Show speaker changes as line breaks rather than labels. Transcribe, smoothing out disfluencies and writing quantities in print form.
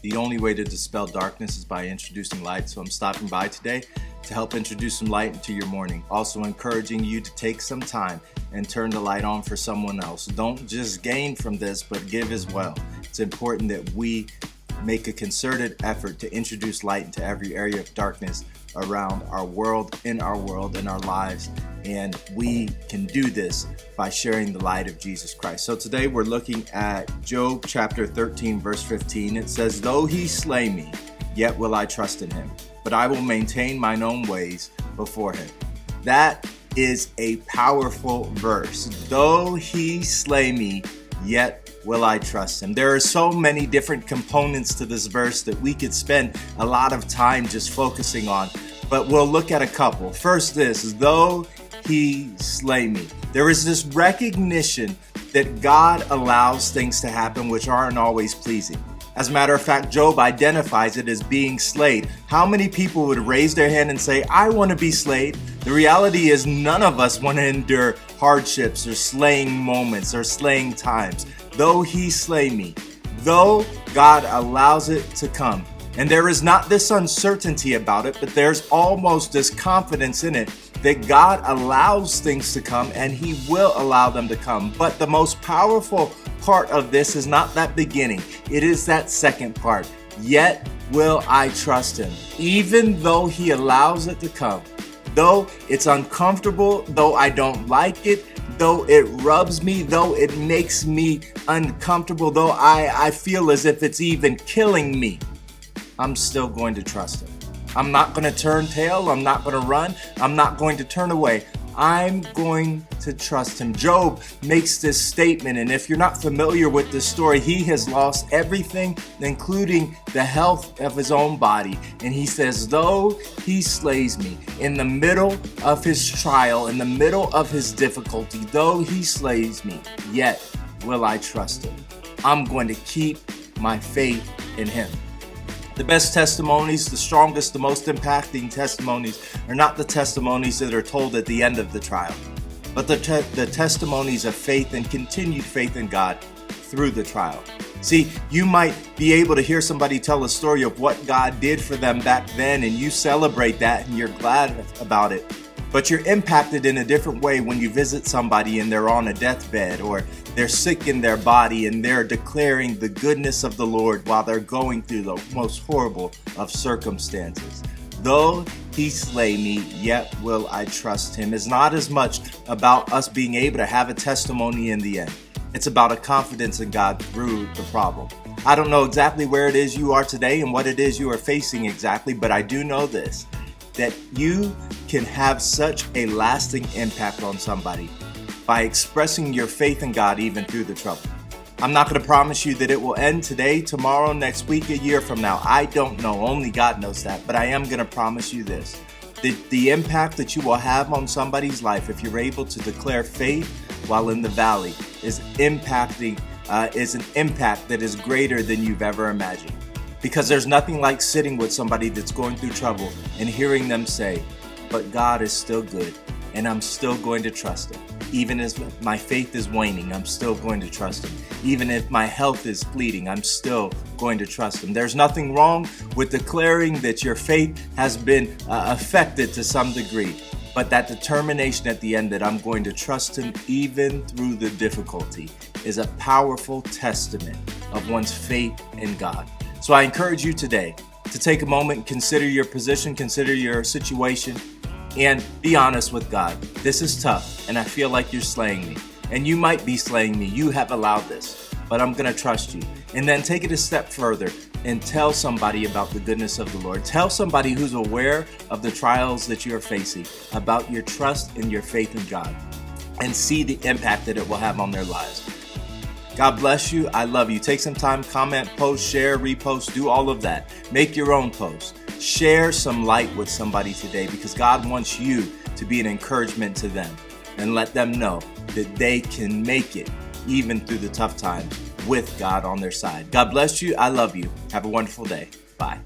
The only way to dispel darkness is by introducing light. So I'm stopping by today to help introduce some light into your morning. Also encouraging you to take some time and turn the light on for someone else. Don't just gain from this, but give as well. It's important that we make a concerted effort to introduce light into every area of darkness around our world, in our lives. And we can do this by sharing the light of Jesus Christ. So today we're looking at Job chapter 13, verse 15. It says, "Though he slay me, yet will I trust in him, but I will maintain mine own ways before him." That is a powerful verse. Though he slay me, yet will I trust him. There are so many different components to this verse that we could spend a lot of time just focusing on, but we'll look at a couple. First, this, though he slay me. There is this recognition that God allows things to happen which aren't always pleasing. As a matter of fact, Job identifies it as being slayed. How many people would raise their hand and say, "I want to be slayed"? The reality is none of us want to endure hardships or slaying moments or slaying times. Though he slay me, though God allows it to come. And there is not this uncertainty about it, but there's almost this confidence in it that God allows things to come and he will allow them to come. But the most powerful part of this is not that beginning. It is that second part. Yet will I trust him. Even though he allows it to come, though it's uncomfortable, though I don't like it, though it rubs me, though it makes me uncomfortable, though I feel as if it's even killing me, I'm still going to trust him. I'm not going to turn tail. I'm not going to run. I'm not going to turn away. I'm going to trust him. Job makes this statement, and if you're not familiar with this story, he has lost everything, including the health of his own body. And he says, though he slays me, in the middle of his trial, in the middle of his difficulty, though he slays me, yet will I trust him. I'm going to keep my faith in him. The best testimonies, the strongest, the most impacting testimonies are not the testimonies that are told at the end of the trial, but the testimonies of faith and continued faith in God through the trial. See, you might be able to hear somebody tell a story of what God did for them back then, and you celebrate that and you're glad about it. But you're impacted in a different way when you visit somebody and they're on a deathbed, or they're sick in their body and they're declaring the goodness of the Lord while they're going through the most horrible of circumstances. Though he slay me, yet will I trust him. It's not as much about us being able to have a testimony in the end. It's about a confidence in God through the problem. I don't know exactly where it is you are today and what it is you are facing exactly, but I do know this, that you can have such a lasting impact on somebody by expressing your faith in God even through the trouble. I'm not going to promise you that it will end today, tomorrow, next week, a year from now. I don't know. Only God knows that. But I am going to promise you this, that the impact that you will have on somebody's life if you're able to declare faith while in the valley is an impact that is greater than you've ever imagined. Because there's nothing like sitting with somebody that's going through trouble and hearing them say, "But God is still good, and I'm still going to trust him. Even as my faith is waning, I'm still going to trust him. Even if my health is fleeting, I'm still going to trust him." There's nothing wrong with declaring that your faith has been affected to some degree, but that determination at the end that I'm going to trust him even through the difficulty is a powerful testament of one's faith in God. So I encourage you today to take a moment, consider your position, consider your situation, and be honest with God. This is tough, and I feel like you're slaying me. And you might be slaying me. You have allowed this, but I'm going to trust you. And then take it a step further and tell somebody about the goodness of the Lord. Tell somebody who's aware of the trials that you're facing about your trust and your faith in God, and see the impact that it will have on their lives. God bless you. I love you. Take some time, comment, post, share, repost, do all of that. Make your own post. Share some light with somebody today, because God wants you to be an encouragement to them, and let them know that they can make it even through the tough times with God on their side. God bless you. I love you. Have a wonderful day. Bye.